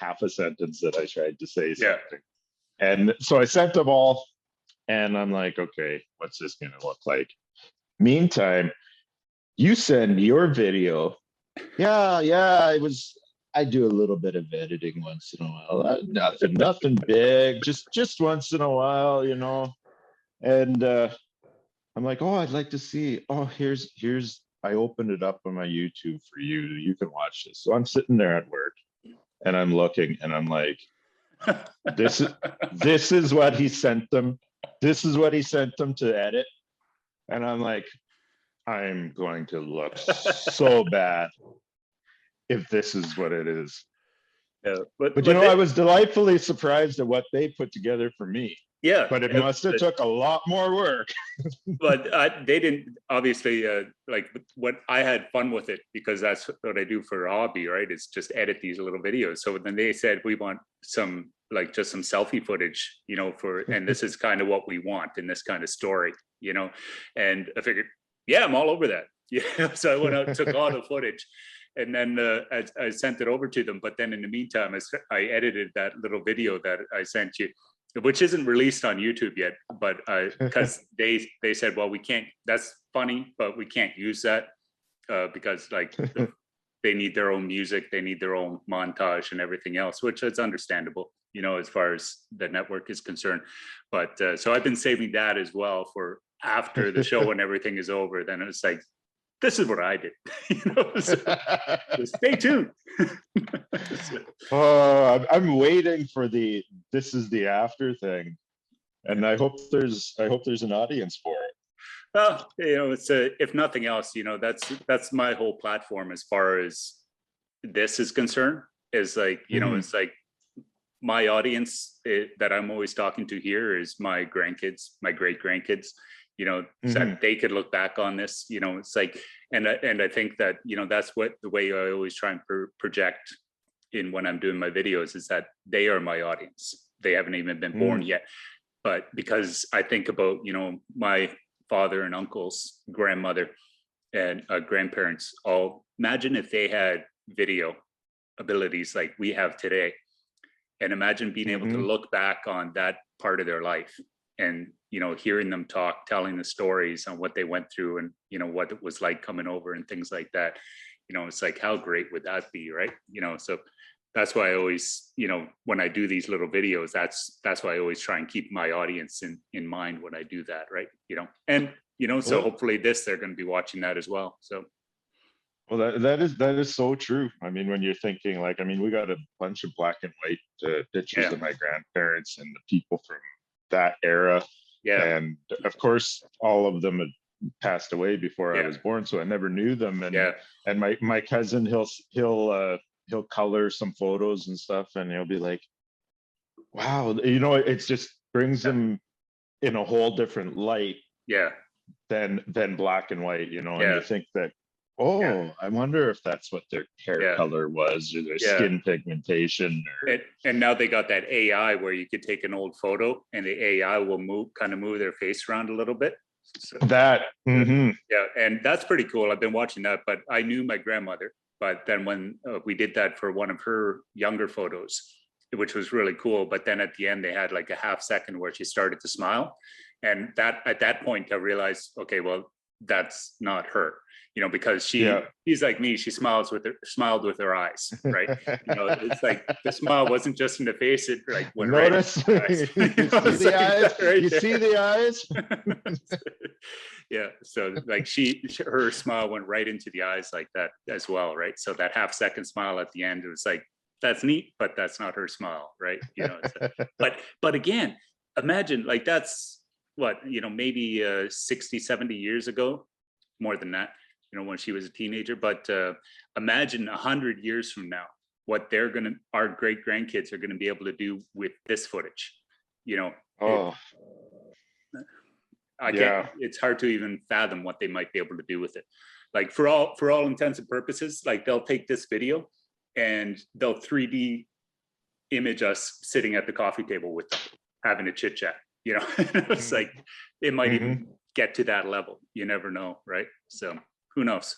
half a sentence that I tried to say Yeah. something. And so I sent them all, and I'm like, okay, what's this gonna look like? Meantime, you send your video. Yeah, I do a little bit of editing once in a while. Nothing big, just once in a while, you know. And I'm like, oh, I'd like to see. Oh, here's. I opened it up on my YouTube for you. You can watch this. So I'm sitting there at work, and I'm looking, and I'm like, this is what he sent them. This is what he sent them to edit. And I'm like, I'm going to look so bad if this is what it is. Yeah, but you know, I was delightfully surprised at what they put together for me. Yeah, but it must have took a lot more work. But they didn't, obviously, like what I had fun with it, because that's what I do for a hobby, right? It's just edit these little videos. So then they said, we want some, like just some selfie footage, you know, and this is kind of what we want in this kind of story, you know. And I figured, yeah, I'm all over that. Yeah, so I went out and took all the footage, and then I sent it over to them. But then in the meantime, I edited that little video that I sent you, which isn't released on YouTube yet, but because they said, well, we can't, that's funny, but we can't use that because like they need their own music, they need their own montage and everything else, which is understandable, you know, as far as the network is concerned. But so I've been saving that as well for after the show and everything is over. Then it's like, this is what I did, you know. So stay tuned. Oh, I'm waiting for this is the after thing, and I hope there's an audience for it. Well, you know, it's if nothing else, you know, that's my whole platform as far as this is concerned. Is like, you know, it's like my audience that I'm always talking to here is my grandkids, my great grandkids. You know, so that they could look back on this. You know, it's like, and I think that, you know, that's what the way I always try and project in when I'm doing my videos is that they are my audience. They haven't even been born yet, but because I think about, you know, my father and uncles, grandmother, and grandparents, all imagine if they had video abilities like we have today, and imagine being able to look back on that part of their life, and, you know, hearing them talk, telling the stories on what they went through, and, you know, what it was like coming over and things like that. You know, it's like, how great would that be, right? You know, so that's why I always, you know, when I do these little videos, that's why I always try and keep my audience in mind when I do that, right? You know, and, you know, so hopefully they're going to be watching that as well. So. Well, that is so true. I mean, when you're thinking like, I mean, we got a bunch of black and white pictures of my grandparents and the people from that era. Yeah. And of course, all of them had passed away before I was born, so I never knew them. And and my cousin, he'll color some photos and stuff, and he'll be like, wow, you know, it just brings them in a whole different light than black and white, you know. And you think that, I wonder if that's what their hair color was, or their skin pigmentation, and now they got that AI where you could take an old photo and the AI will kind of move their face around a little bit. So, yeah, and that's pretty cool. I've been watching that, but I knew my grandmother. But then when we did that for one of her younger photos, which was really cool. But then at the end, they had like a half second where she started to smile. And that at that point, I realized, okay, well, that's not her, you know, because she's like me. She smiled with her eyes, right? You know, it's like the smile wasn't just in the face; it like went Notice, right into the eyes. You see the eyes. Right, you see the eyes. Yeah, so like her smile went right into the eyes like that as well, right? So that half second smile at the end, it was like, that's neat, but that's not her smile, right? You know, but again, imagine like that's what, you know, maybe 60, 70 years ago, more than that, you know, when she was a teenager. But imagine 100 years from now, what our great grandkids are going to be able to do with this footage, you know. It's hard to even fathom what they might be able to do with it. Like for all intents and purposes, like they'll take this video and they'll 3D image us sitting at the coffee table with them, having a chit chat, you know. It's like, it might even get to that level. You never know, right? So who knows?